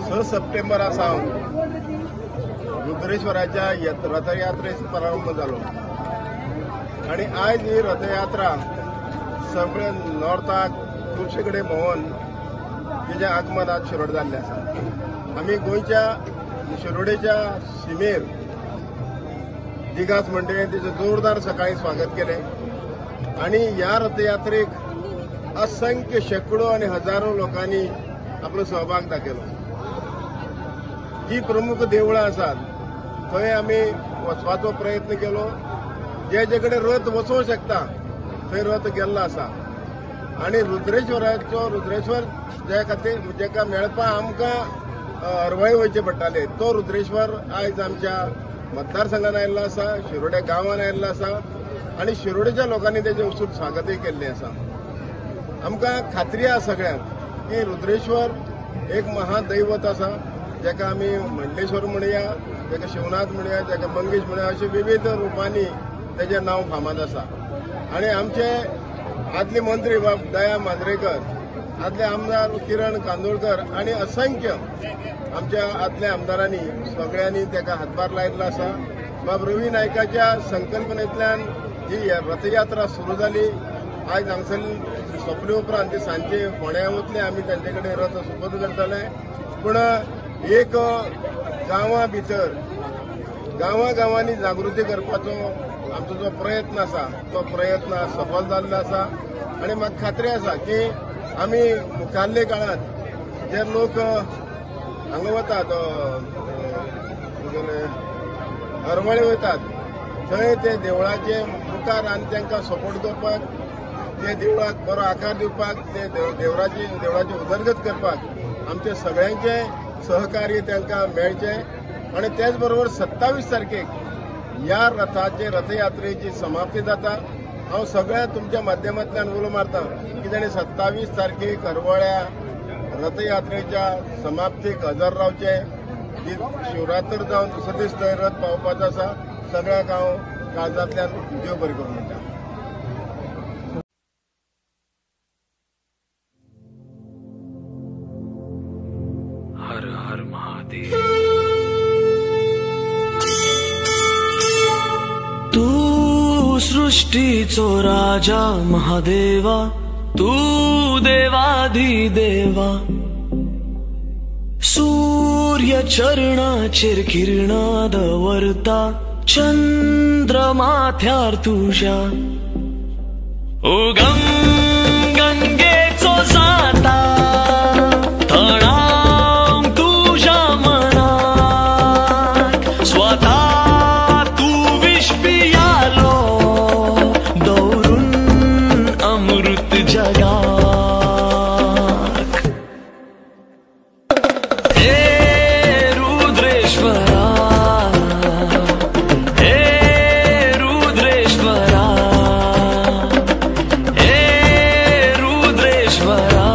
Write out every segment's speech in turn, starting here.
6 सप्टेंबरा सावन रुद्रेश्वराच्या रथयात्रेचो प्रारंभ जालो आणि आज ही रथयात्रा सगळे नॉर्थाक खुबशे कडेन भोंवन तिचे आगमन आज शिरोड जाल्ले आसा। आमी गोंयच्या शिरोडेच्या शिमेर दिगास म्हणटे तिचे जोरदार सकाळी स्वागत केले आणि ह्या रथयात्रेक असंख्य शेकडो आणि हजारो लोकांनी आपलो सहभाग दाखयलो। जी प्रमुख देवळां आसात थंय आमी वचपाचो प्रयत्न केलो। जे कडेन रथ वचूंक शकता थंय रथ गेल्लो आसा आणि रुद्रेश्वर जे खातीर जेका मेळपाक आमकां हरवळे वयचे पडटाले तो रुद्रेश्वर आयज आमच्या मतदारसंघात आयिल्लो आसा, शिरोडे गांवांत आयिल्लो आसा आणि शिरोडेच्या लोकांनी तेजें उत्सुक स्वागतय केल्लें आसा। आमकां खात्री आसा सगळ्यांक की रुद्रेश्वर एक महादैवत आसा, जेका आमी मंडलेश्वर म्हणया, जेका शिवनाथ म्हणया, जेका मंगेश म्हणया, अशें विविध रुपांनी तेजें नांव फामाद आसा। आणि आमचे आदले मंत्री बाब दया मांद्रेकर, आदले आमदार किरण कांदोळकर आणि असंख्य आमच्या आदल्या आमदारांनी सगळ्यांनी तेका हातभार लायिल्लो आसा। बाब रवी नायकाच्या संकल्पनेंतल्यान ही रथयात्रा सुरू जाली। आज हांगसर सोंपले उपरांत ती सांजे फोंड्या वतले, आमी तांचे कडेन रथ सुपत करतले। पूण एक गांवां भितर गांवांनी जागृती करपाचो आमचो जो प्रयत्न आसा तो प्रयत्न सफल जाल्लो आसा आणि म्हाका खात्री आसा की आमी मुखाल्ले काळात जे लोक हांगा वतात हरवळे वतात थंय ते देवळाचे मुखार आनी तांकां सपोर्ट करपाक, ते देवळाक बरो आकार दिवपाक, ते देवळाची उदरगत करपाक आमचे सगळ्यांचे सहकार्य तांकां मेळचें। आणि त्याच बरोबर 27 तारखेक ह्या रथयात्रेची समाप्ती जाता। हांव सगळ्या तुमच्या माध्यमांतल्यान उलो मारता की ताणें 27 तारखेक हरवळ्या रथयात्रेच्या समाप्तीक हजर रावचे। शिवरात्र जावन दुसरे दीस थंय रथ पावपाचो आसा। सगळ्यांक हांव काळजांतल्यान देव बरें करूं म्हणटा। हर हर महादेव। तू सृष्टीचो राजा महादेवा, तू देवाधिदेवा, सूर्य चरणाचेर किरणां दवरता, चंद्र माथ्यार तुज्या, उगम गंगेचो जाता तणाव तुज्या मनाक, स्वता तू विष पियालो दवरून अमृत जगाक। हे रुद्रेश्वरा, हे रुद्रेश्वरा, हे रुद्रेश्वरा,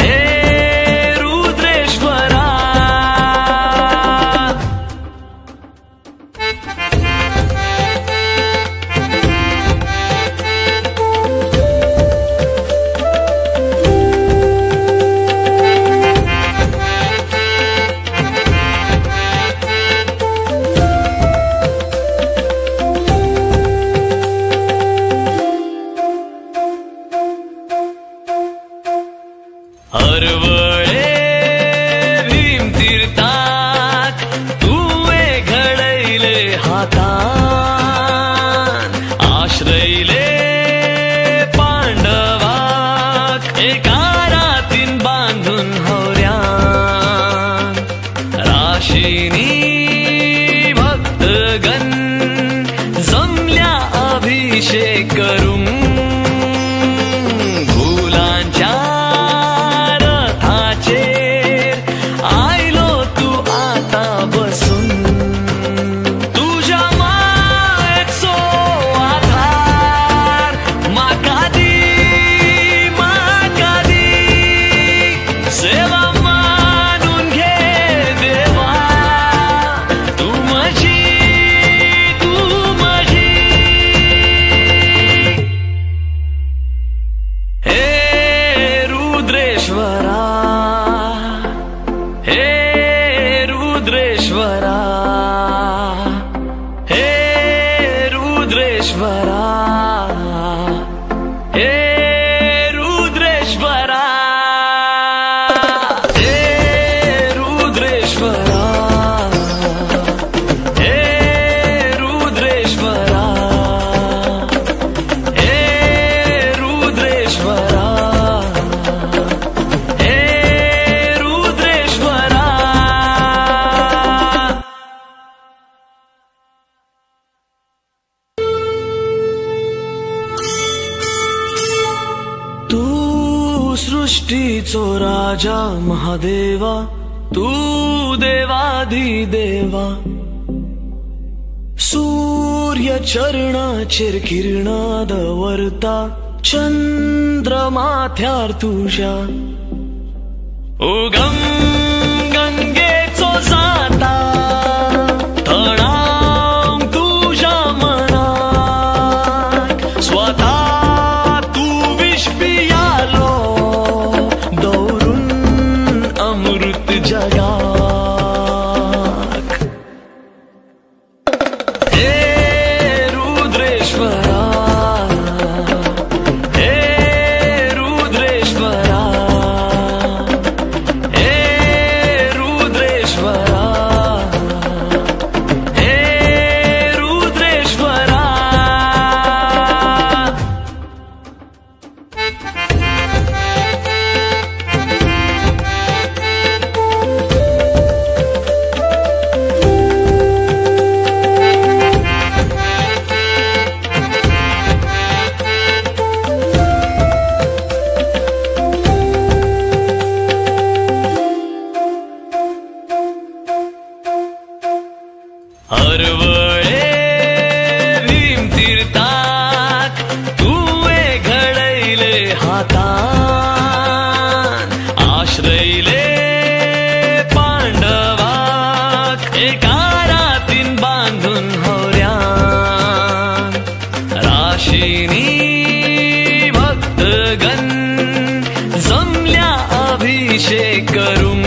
हे रुद्रेश्वरा। हरवळे भीम तीर्थाक तुवें घडयले हातान, आश्रयले पांडवाक एका रातीन बांधून हवऱ्यान, राशीनी भक्तगण जमल्या अभिषेक करूंक, फुलांच्या आयलो तू आता बसून, तुझ्या मायेचो आधार म्हाका दी, म्हाका दी, सेवा मानून घे देवा, तू म्हजी, तू म्हजी। हे रुद्रेश्वरा, सृष्टीचो राजा महादेवा तू देवाधिदेवा सूर्य चरणाचेर किरणा दवरता चंद्र माथ्यार तुझ्या उगम गंगेचो जाता तणाव तुझ्या मनाक स्वता तू विष पियालो दौरून अमृत जगाक हे रुद्रेश्वरा हरवळे भीम तीर्थाक तुवे घडैले हातान आश्रयले पांडवाक एका रातीन बांधून हवऱ्यान राशीनी भक्तगण जमल्या अभिषेक करून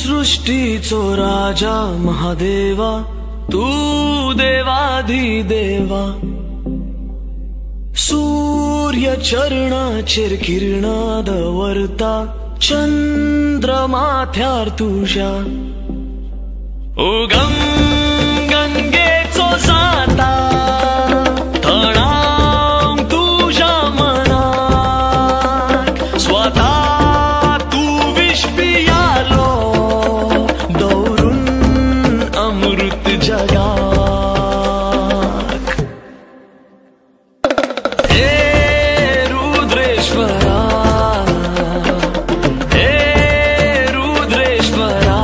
सृष्टीचो राजा महादेवा तू देवाधिदेवा सूर्य चरणाचेर किरणा दवरता चंद्र माथ्यार तुझ्या उगम गंगेचो जाता तणाव तुझ्या मनाक स्वता तू विष पियालो अमृत जगाक हे रुद्रेश्वरा हे रुद्रेश्वरा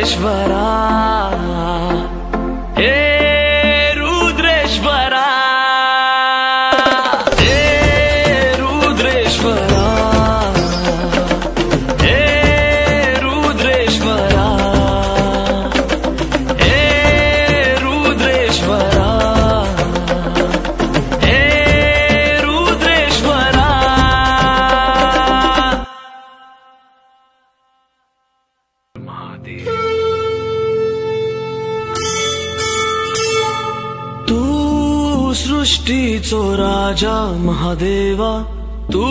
रुद्रेश्वरा हे रुद्रेश्वरा हे रुद्रेश्वरा हे रुद्रेश्वरा हे रुद्रेश्वरा हे रुद्रेश्वरा महादेव तू सृष्टीचो राजा महादेवा तू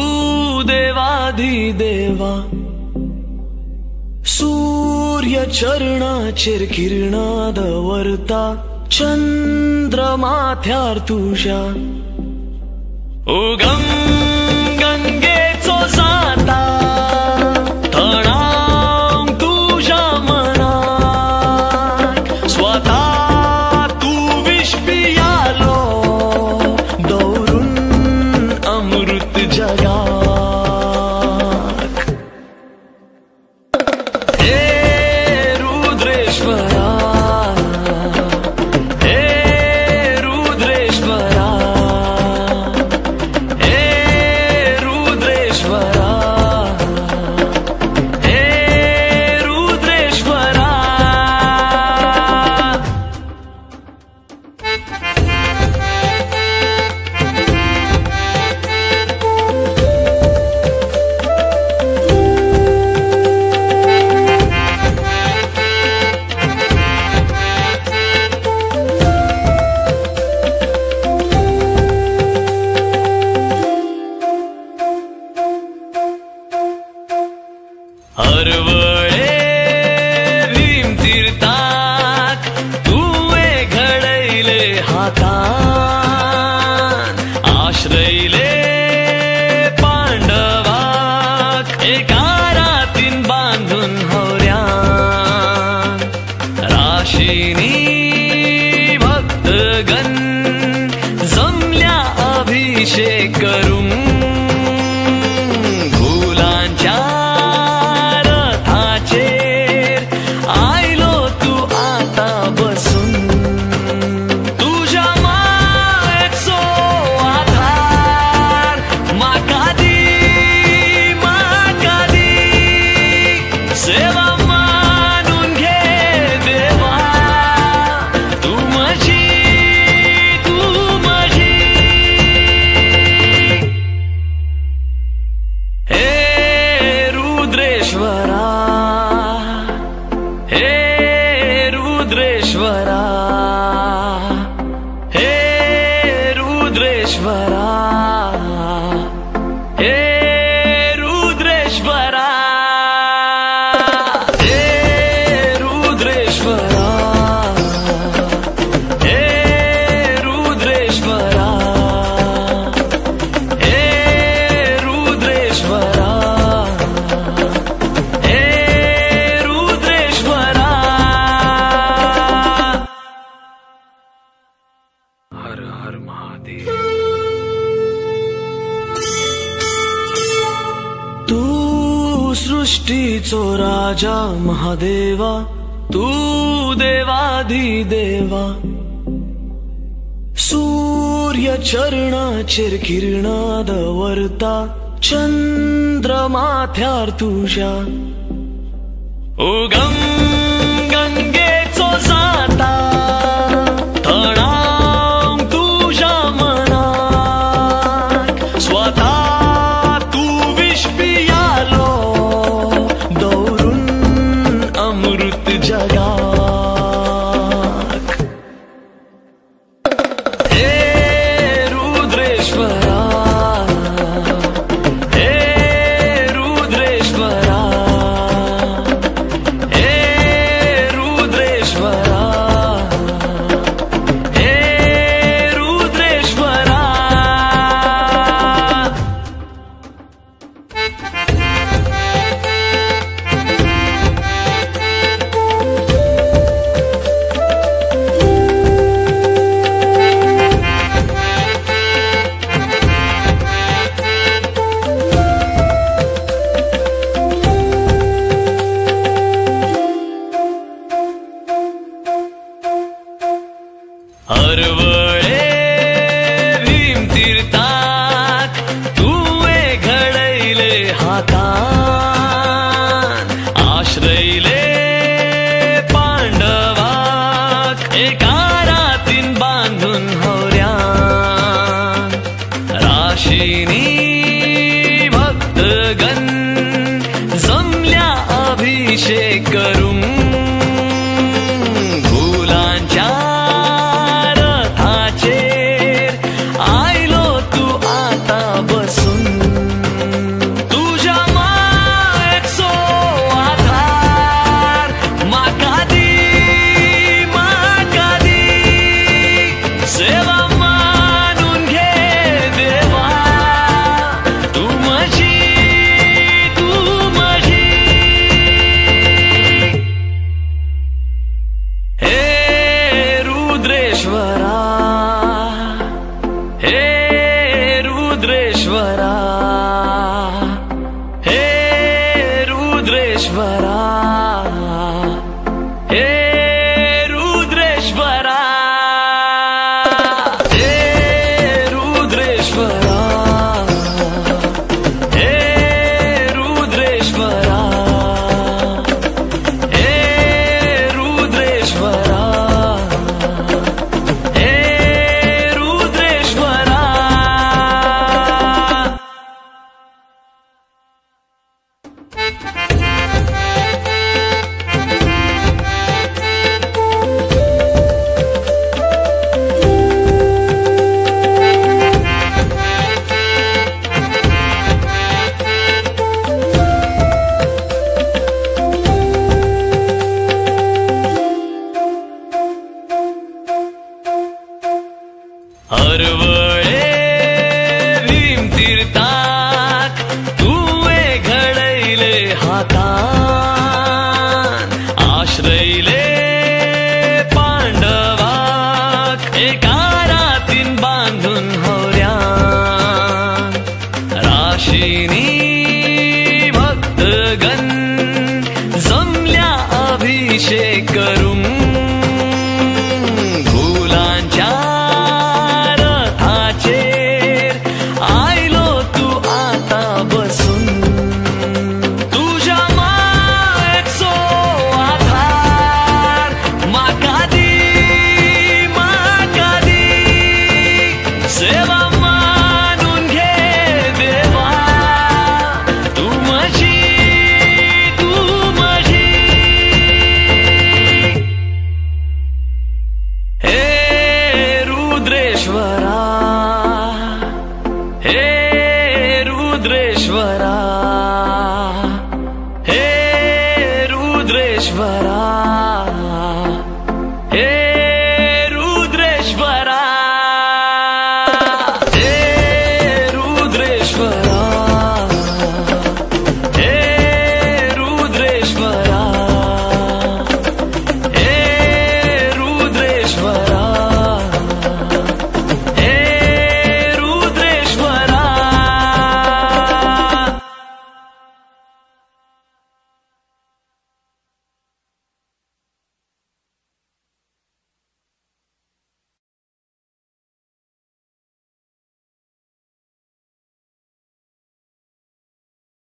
देवाधिदेवा सूर्य चरणाचेर किरणा दवरता चंद्र माथ्यार तुझ्या उगम गंगेचो जाता तणाव तुझ्या मनाक स्वता तू विष पियालो दौरून अमृत जगाक हे रुद्रेश्वरा हे रुद्रेश्वरा हे रुद्रेश्वरा हे रुद्रेश्वरा हरवळे भीम तीर्थाक तुवे घडैले हातान आश्रयले पांडवाक एका रातीन बांधून हवऱ्यान राशीनी भक्तगण जमल्या अभिषेक करून फुलांच्या रथाचेर आयलो तू आता बसून तुझ्या मायेचो आधार म्हाका दी सेवा मानून घे देवा तू माझी हे रुद्रेश्वरा हे रुद्रेश्वरा हे रुद्रेश्वरा हे रुद्रेश्वरा हे रुद्रेश्वरा हे रुद्रेश्वरा हे रुद्रेश्वरा हे रुद्रेश्वरा हर हर महादेव तू सृष्टीचो राजा महादेवा तू देवाधिदेवा सूर्य चरणाचेर किरणा दवरता चंद्र माथ्यार तुझ्या उगम गंगेचो जाता तणाव तुझ्या मनाक स्वता तू विष पियालो दौरून अमृत जगाक हे रुद्रेश्वरा हे रुद्रेश्वरा हे हरवळे भीमतीर्थात तुवे घडैले हातान आश्रयले पांडवाक एका रातीन बांधून हवऱ्यान राशीनी भक्तगण जमल्या अभिषेक करून फुलांच्या रथाचेर आयलो तू आता बसून तुझ्या मायेचो आधार म्हाका दी सेवा मानून घे देवा तू माझी हे रुद्रेश्वर